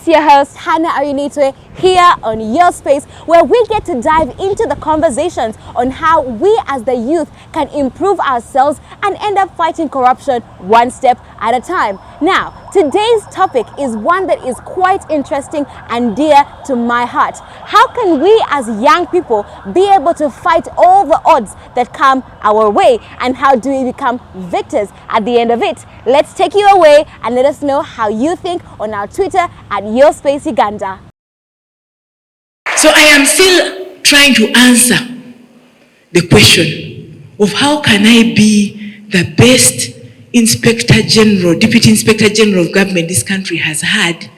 your host, Hannah Ayunitwe, here on Your Space, where we get to dive into the conversations on how we as the youth can improve ourselves and end up fighting corruption one step at a time. Now, today's topic is one that is quite interesting and dear to my heart. How can we as young people be able to fight all the odds that come our way, and how do we become victors at the end of it? Let's take you away and let us know how you think on our Twitter at Your Space Uganda. So I am still trying to answer the question of how can I be the best Inspector General, Deputy Inspector General of Government this country has had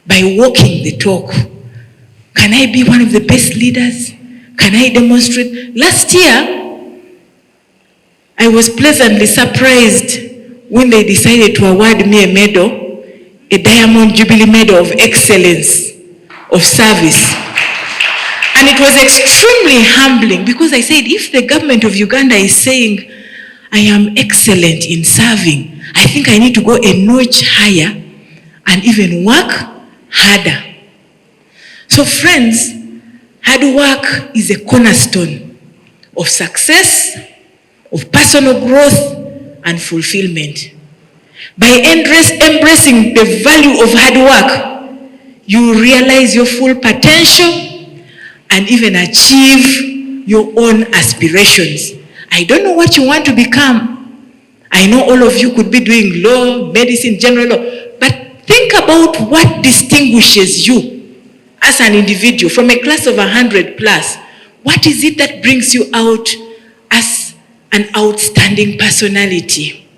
by walking the talk. Can I be one of the best leaders? Can I demonstrate? Last year, I was pleasantly surprised when they decided to award me a medal, a Diamond Jubilee Medal of Excellence of Service. And it was extremely humbling because I said, if the government of Uganda is saying, I am excellent in serving, I think I need to go a notch higher and even work harder. So friends, hard work is a cornerstone of success, of personal growth and fulfillment. By embracing the value of hard work, you realize your full potential and even achieve your own aspirations. I don't know what you want to become. I know all of you could be doing law, medicine, general law, but think about what distinguishes you as an individual from a class of 100 plus. What is it that brings you out as an outstanding personality?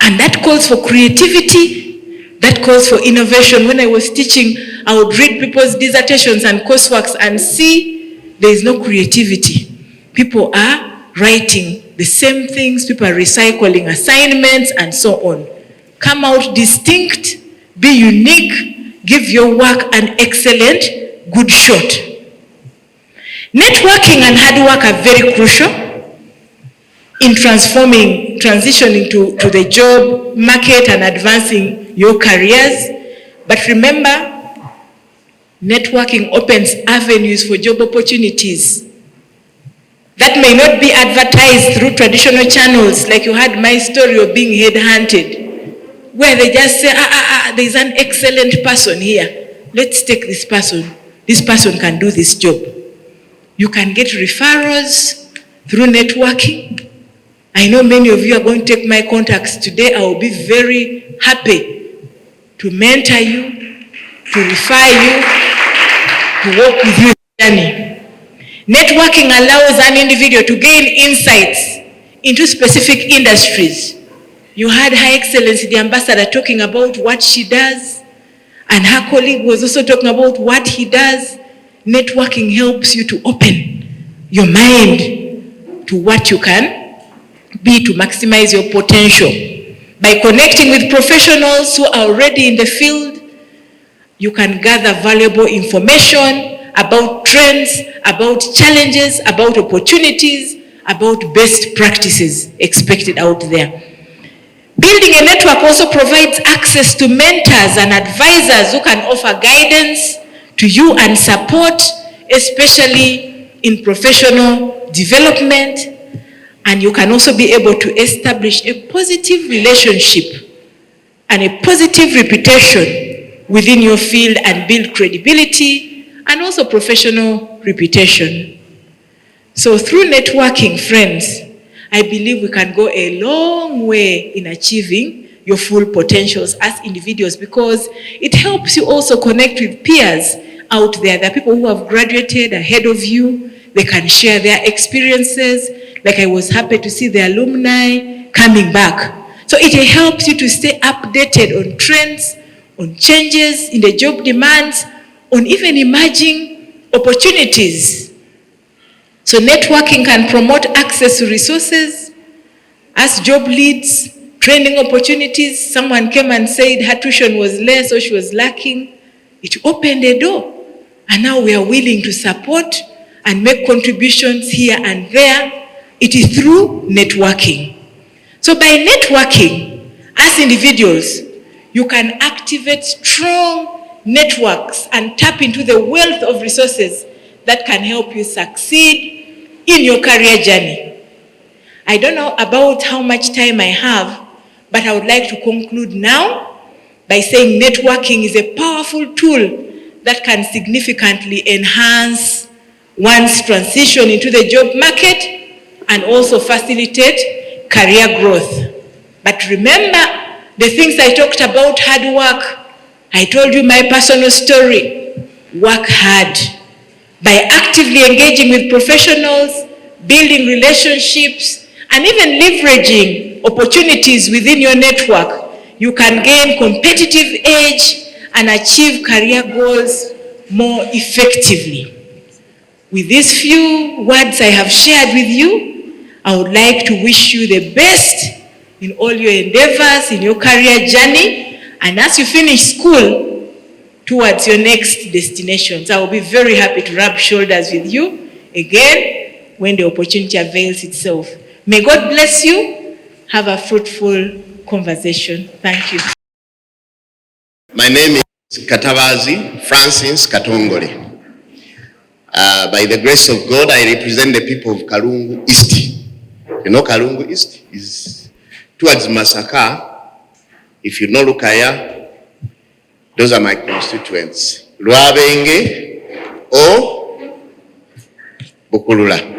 And that calls for creativity, that calls for innovation. When I was teaching, I would read people's dissertations and courseworks and see there is no creativity. People are writing the same things, people are recycling assignments and so on. Come out distinct, be unique, give your work an excellent, good shot. Networking and hard work are very crucial in transitioning to the job market and advancing your careers. But remember, networking opens avenues for job opportunities that may not be advertised through traditional channels, like you had my story of being headhunted, where they just say, there's an excellent person here. Let's take this person. This person can do this job. You can get referrals through networking. I know many of you are going to take my contacts today. I will be very happy to mentor you, to refer you, to work with you in the journey. Networking allows an individual to gain insights into specific industries. You had Her Excellency, the ambassador, talking about what she does, and her colleague was also talking about what he does. Networking helps you to open your mind to what you can be to maximize your potential. By connecting with professionals who are already in the field, you can gather valuable information about trends, about challenges, about opportunities, about best practices expected out there. Building a network also provides access to mentors and advisors who can offer guidance to you and support, especially in professional development. And you can also be able to establish a positive relationship and a positive reputation within your field and build credibility and also professional reputation. So through networking, friends, I believe we can go a long way in achieving your full potentials as individuals, because it helps you also connect with peers out there. There are people who have graduated ahead of you. They can share their experiences. Like I was happy to see the alumni coming back. So it helps you to stay updated on trends, on changes in the job demands, on even emerging opportunities. So networking can promote access to resources as job leads, training opportunities. Someone came and said her tuition was less or she was lacking. It opened a door. And now we are willing to support and make contributions here and there. It is through networking. So by networking, as individuals, you can activate strong networks and tap into the wealth of resources that can help you succeed in your career journey. I don't know about how much time I have, but I would like to conclude now by saying networking is a powerful tool that can significantly enhance one's transition into the job market and also facilitate career growth. But remember the things I talked about: hard work. I told you my personal story. Work hard. By actively engaging with professionals, building relationships, and even leveraging opportunities within your network, you can gain competitive edge and achieve career goals more effectively. With these few words I have shared with you, I would like to wish you the best in all your endeavors, in your career journey, and as you finish school, towards your next destinations. I will be very happy to rub shoulders with you again when the opportunity avails itself. May God bless you. Have a fruitful conversation. Thank you. My name is Katabazi Francis Katongole. By the grace of God, I represent the people of Kalungu East. You know Kalungu East is towards Masaka. If you know Lukaya, those are my constituents. Lwabenge or Bukulula.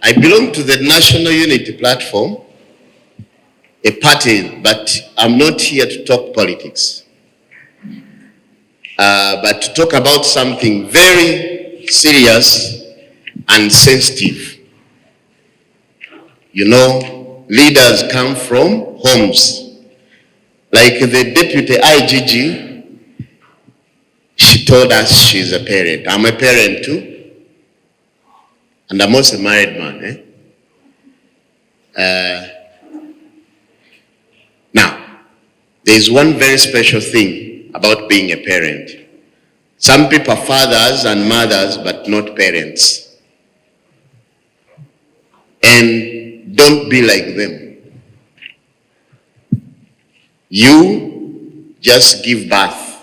I belong to the National Unity Platform, a party, but I'm not here to talk politics. But to talk about something very serious and sensitive. You know, leaders come from homes. Like the deputy IGG, she told us she's a parent. I'm a parent too. And I'm also a married man. Now, there's one very special thing about being a parent. Some people are fathers and mothers, but not parents. And don't be like them. You just give birth.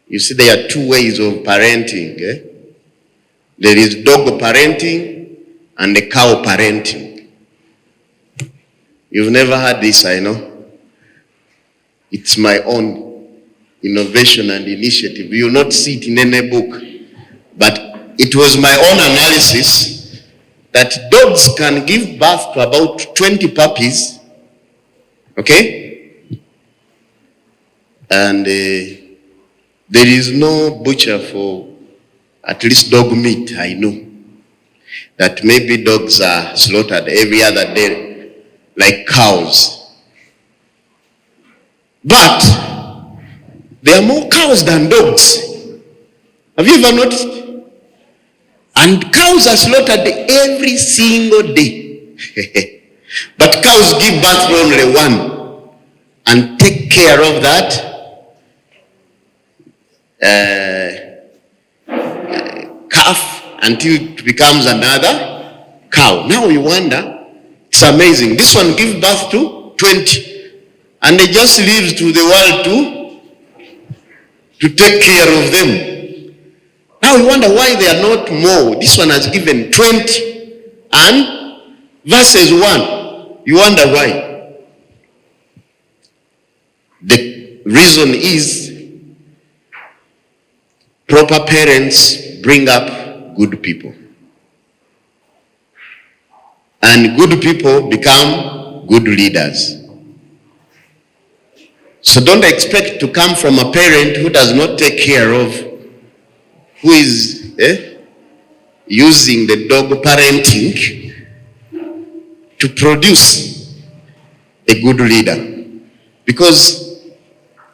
You see, there are two ways of parenting. There is dog parenting and the cow parenting. You've never heard this, I know. It's my own innovation and initiative. You will not see it in any book. But it was my own analysis that dogs can give birth to about 20 puppies. Okay? And there is no butcher for at least dog meat, I know. That maybe dogs are slaughtered every other day, like cows. But there are more cows than dogs. Have you ever noticed? And cows are slaughtered every single day. But cows give birth to only one and take care of that calf until it becomes another cow. Now you wonder, it's amazing. This one gives birth to 20 and they just leaves to the world to take care of them. Now you wonder why they are not more. This one has given 20 and versus 1. You wonder why. The reason is proper parents bring up good people. And good people become good leaders. So don't expect to come from a parent who does not take care of, who is using the dog parenting to produce a good leader. Because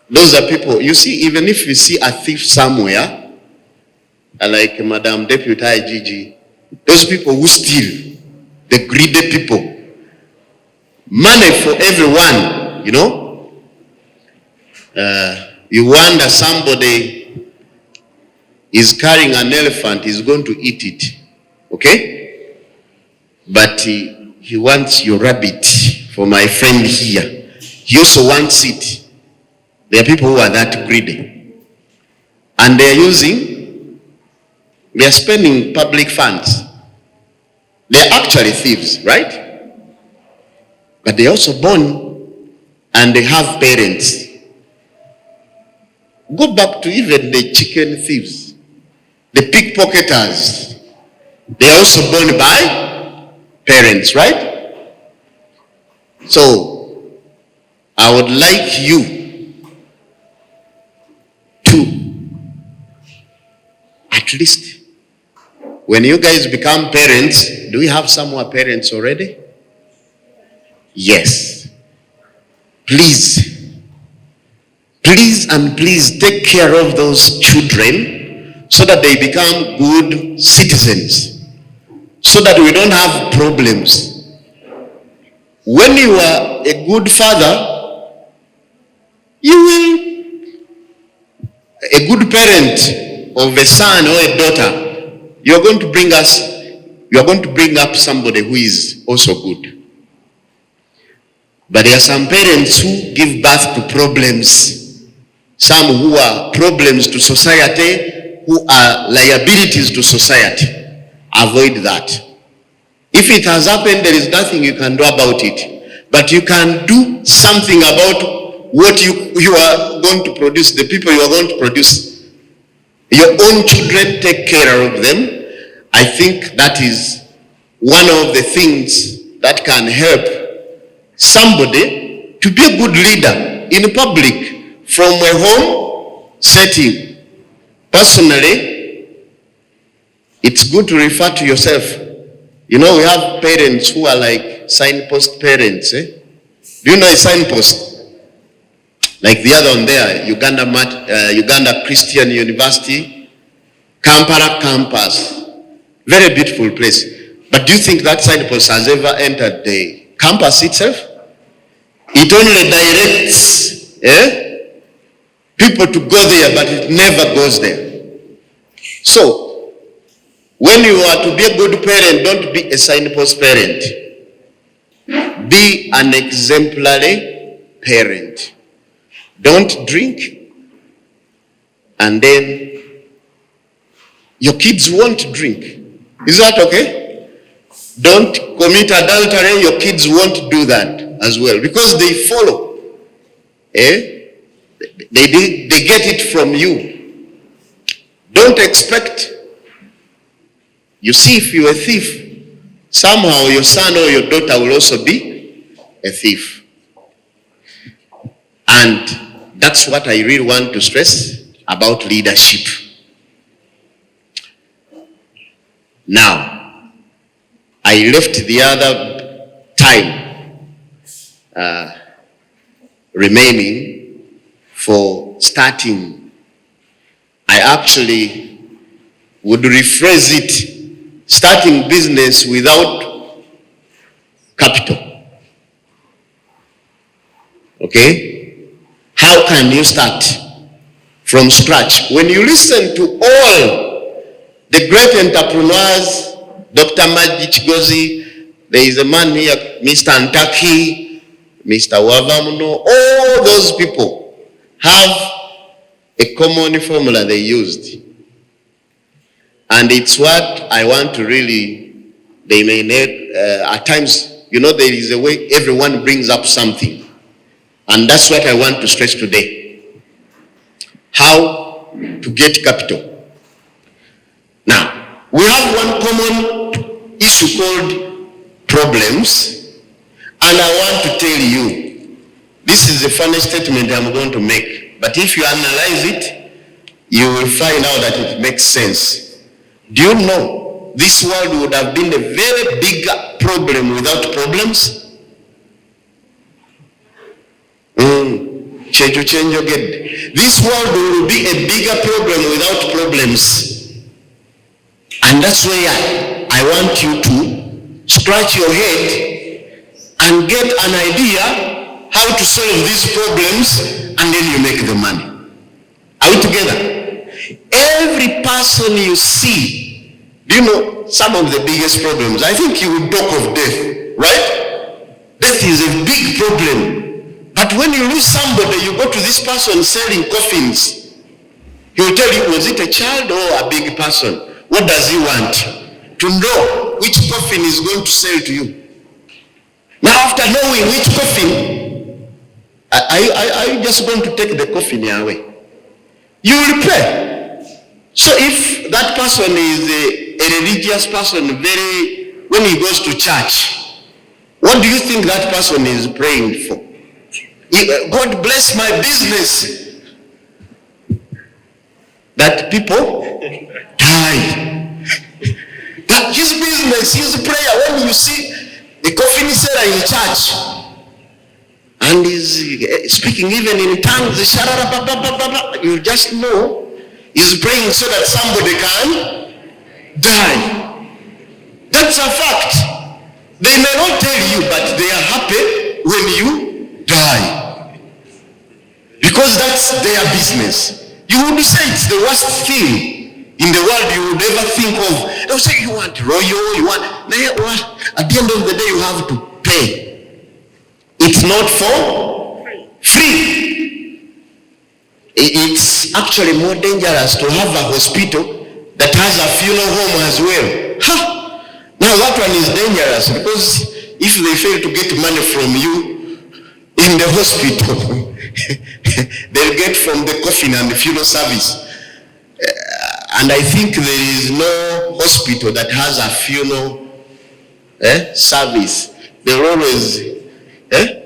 those are people, you see, even if you see a thief somewhere, like Madam Deputy IGG, those people who steal, the greedy people, money for everyone, you know. You wonder somebody is carrying an elephant, he's going to eat it, okay? But he wants your rabbit for my friend here. He also wants it. There are people who are that greedy. And they are spending public funds. They are actually thieves, right? But they are also born and they have parents. Go back to even the chicken thieves, the pickpocketers. They are also born by parents, right? So, I would like you to, at least, when you guys become parents, do we have some who are parents already? Yes. Please and please take care of those children so that they become good citizens, so that we don't have problems. When you are a good father, a good parent of a son or a daughter, you are going to bring up somebody who is also good. But there are some parents who give birth to problems. Some who are problems to society, who are liabilities to society. Avoid that. If it has happened, there is nothing you can do about it. But you can do something about what you are going to produce, the people you are going to produce. Your own children, take care of them. I think that is one of the things that can help somebody to be a good leader in public from a home setting. Personally, it's good to refer to yourself. You know, we have parents who are like signpost parents. Do you know a signpost? Like the other one there, Uganda Christian University, Kampala campus. Very beautiful place. But do you think that signpost has ever entered the campus itself? It only directs people to go there, but it never goes there. So, when you are to be a good parent, don't be a signpost parent. Be an exemplary parent. Don't drink, and then your kids won't drink. Is that okay? Don't commit adultery, your kids won't do that as well, because they follow. They get it from you. Don't expect. You see, if you're a thief, somehow your son or your daughter will also be a thief. And that's what I really want to stress about leadership. Now, I left the other time remaining for starting. I actually would rephrase it, starting business without capital. Okay? How can you start from scratch? When you listen to all the great entrepreneurs, Dr. Maji Chigozi, there is a man here, Mr. Antaki, Mr. Wavamuno, all those people have a common formula they used. And it's what I want to really, they may need, at times, you know, there is a way everyone brings up something. And that's what I want to stress today. How to get capital. Now, we have one common issue called problems, and I want to tell you, this is a funny statement I'm going to make, but if you analyze it, you will find out that it makes sense. Do you know this world would have been a very big problem without problems? This world will be a bigger problem without problems. And that's where I want you to scratch your head and get an idea how to solve these problems, and then you make the money. Are we together? Every person you see, do you know some of the biggest problems? I think you will talk of death, right? Death is a big problem. But But when you lose somebody, you go to this person selling coffins. He will tell you, was it a child or a big person? What does he want? To know which coffin is going to sell to you. Now, after knowing which coffin, are you just going to take the coffin away? You will pray. So if that person is a religious person, when he goes to church, what do you think that person is praying for? God bless my business. That people die. That his business, his prayer, when you see the coffin seller in church and is speaking even in tongues, you just know he's praying so that somebody can die. That's a fact. They may not tell you, but they are happy when you die. Because that's their business. You would say it's the worst thing in the world you would ever think of. They'll say you want royal, you want... At the end of the day, you have to pay. It's not for free. It's actually more dangerous to have a hospital that has a funeral home as well. Now that one is dangerous because if they fail to get money from you in the hospital, they'll get from the coffin and the funeral service. And I think there is no hospital that has a funeral service. They're always,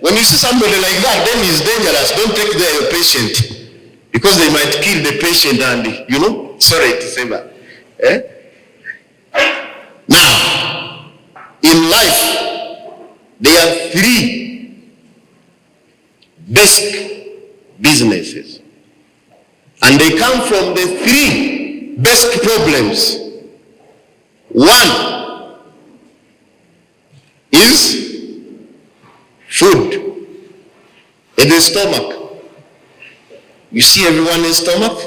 when you see somebody like that, then it's dangerous. Don't take there your patient, because they might kill the patient and, sorry to say that. Now, in life, there are 3 basic businesses. And they come from the 3 basic problems. 1 is food in the stomach. You see everyone's stomach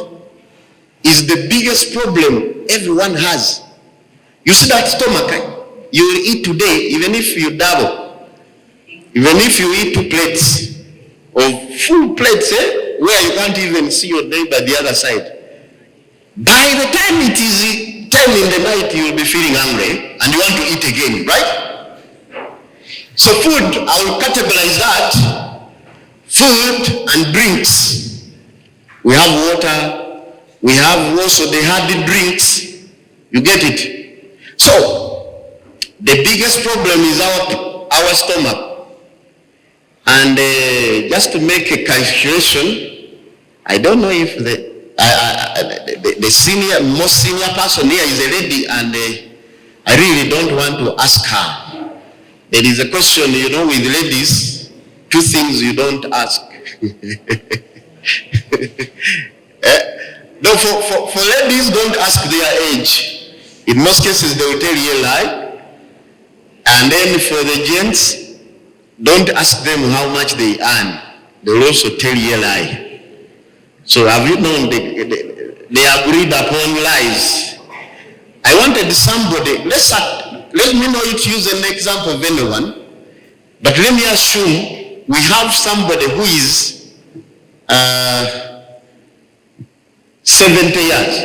is the biggest problem everyone has. You see that stomach, you will eat today, even if you double, even if you eat 2 plates of full plates, where you can't even see your neighbor the other side. By the time it is 10 in the night, you will be feeling hungry and you want to eat again, right? So food, I will categorize that. Food and drinks. We have water. We have also the hardy drinks. You get it? So, the biggest problem is our stomach. And just to make a calculation, I don't know if the most senior person here is a lady, and I really don't want to ask her. There is a question, with ladies, 2 things you don't ask. No, for ladies, don't ask their age. In most cases, they will tell you a lie. And then for the gents, don't ask them how much they earn. They will also tell you a lie. So have you known they agreed upon lies? I wanted somebody, let me not use an example of anyone, but let me assume we have somebody who is 70 years.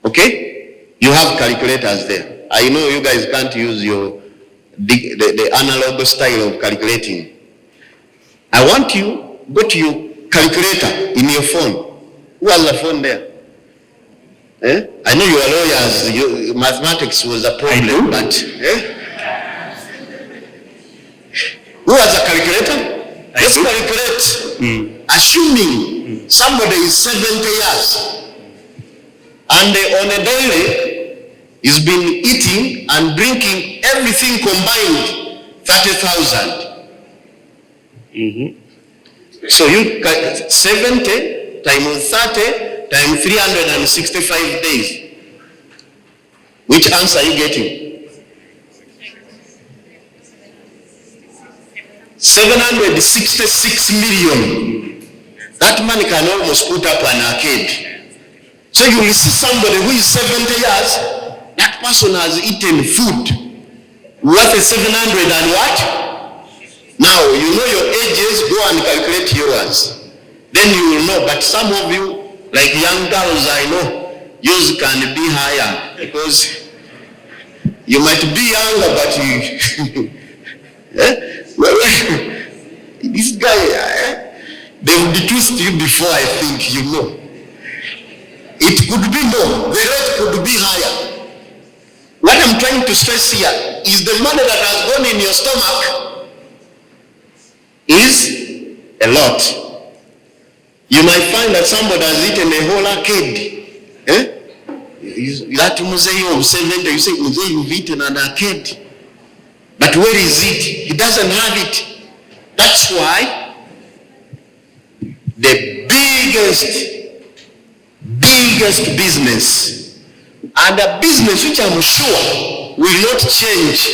Okay? You have calculators there. I know you guys can't use the analog style of calculating. I want you, go to your calculator in your phone. Who has a phone there? I know you are lawyers, mathematics was a problem, but who has a calculator? Let's calculate. Assuming somebody is 70 years and on a daily he's been eating and drinking everything combined 30,000. So you 70 times 30 times 365 days. Which answer are you getting? 766 million. That money can almost put up an arcade. So you will see somebody who is 70 years, that person has eaten food worth 700 and what? Now, you know your ages, go and calculate yours. Then you will know. But some of you, like young girls, I know, yours can be higher because you might be younger, but you, this guy, they will detwist you before I think you know. It could be more, the rate could be higher. What I'm trying to stress here is the money that has gone in your stomach is a lot. You might find that somebody has eaten a whole arcade. That Muzee of 70, you say, Muzee, you've eaten an arcade. But where is it? He doesn't have it. That's why the biggest business, and a business which I'm sure will not change,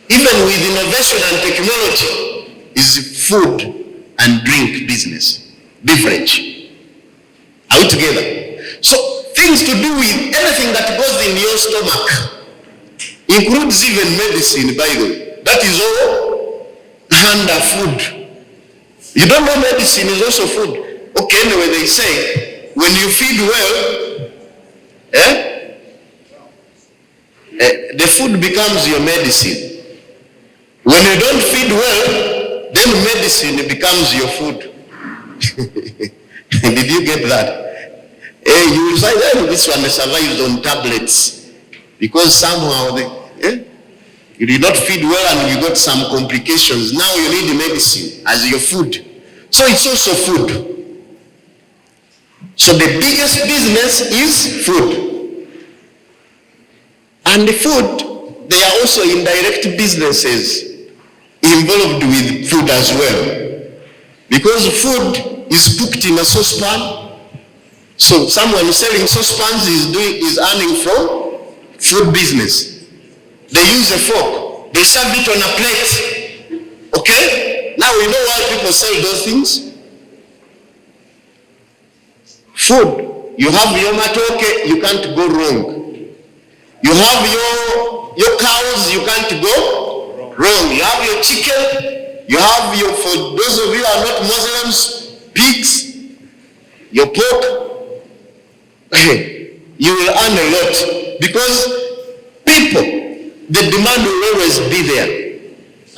even with innovation and technology, is food and drink business, beverage. Are we together? So things to do with anything that goes in your stomach, includes even medicine, by the way. That is all under food. You don't know medicine is also food. Okay, anyway, they say, when you feed well, the food becomes your medicine. When you don't feed well, then medicine becomes your food. Did you get that? You will find that this one survives on tablets because somehow you did not feed well and you got some complications. Now you need medicine as your food. So it's also food. So the biggest business is food. And the food, there are also indirect businesses involved with food as well. Because food is cooked in a saucepan. So someone selling saucepans is earning from food business. They use a fork. They serve it on a plate. Okay? Now we know why people sell those things. Food. You have your matoke, you can't go wrong. You have your cows, you can't go wrong. You have your chicken, you have your, for those of you who are not Muslims, pigs, your pork. You will earn a lot because people, the demand will always be there.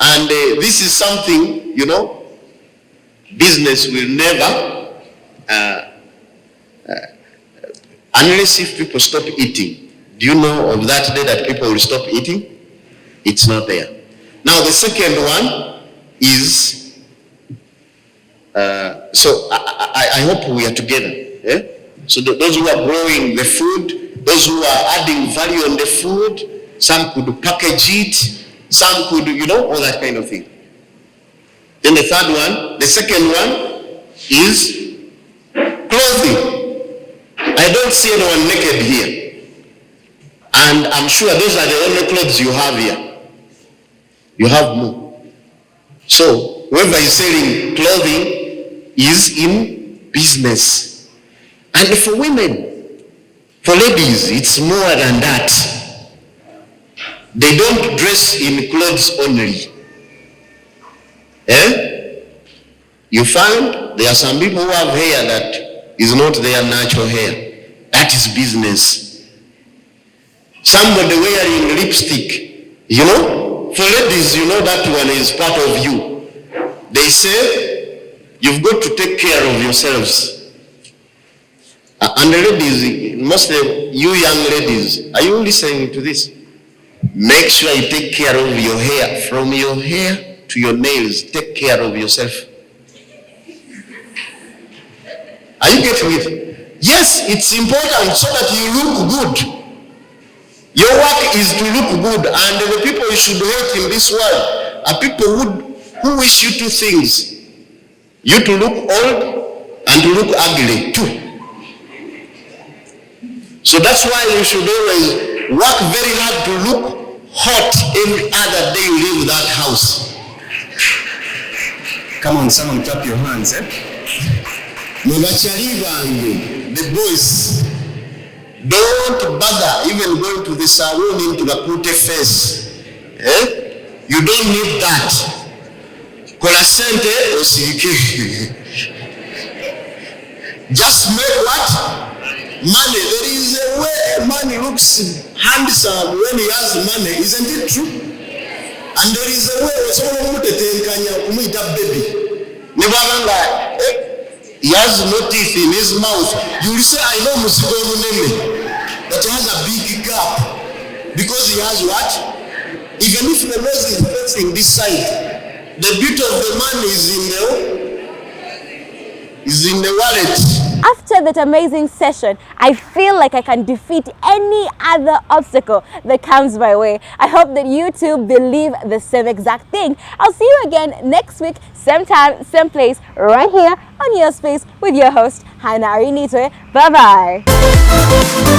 And this is something, business will never, unless if people stop eating. Do you know of that day that people will stop eating? It's not there. Now the second one is, so I hope we are together. So those who are growing the food, those who are adding value on the food, some could package it, some could, all that kind of thing. Then the third one, the second one is clothing. I don't see anyone naked here. And I'm sure those are the only clothes you have here. You have more. So whoever is selling clothing is in business. And for women, for ladies, it's more than that. They don't dress in clothes only. You find there are some people who have hair that is not their natural hair. That is business. Somebody wearing lipstick, for ladies, that one is part of you. They say, you've got to take care of yourselves. And the ladies, mostly you young ladies, are you listening to this? Make sure you take care of your hair. From your hair to your nails, take care of yourself. Are you getting it? Yes, it's important so that you look good. Your work is to look good, and the people you should hate in this world are people who wish you two things. You to look old and to look ugly too. So that's why you should always work very hard to look hot every other day you leave that house. Come on, someone clap your hands, The boys, don't bother even going to the salon into the pute face. You don't need that. kola sente osirike. Just make what? Money. There is a way money looks handsome when he has money, isn't it true? And there is a way osobola kumutetenkanya kumuyita baby. Nebanga he has no teeth in his mouth. You will say, I know Musigo Muneme, that has a big gap because he has what? Even if the nose is facing this side, the beauty of the man is in the wallet. After that amazing session, I feel like I can defeat any other obstacle that comes my way. I hope that you too believe the same exact thing. I'll see you again next week, same time, same place, right here on Your Space with your host, Hannah Arinitwe. Bye-bye.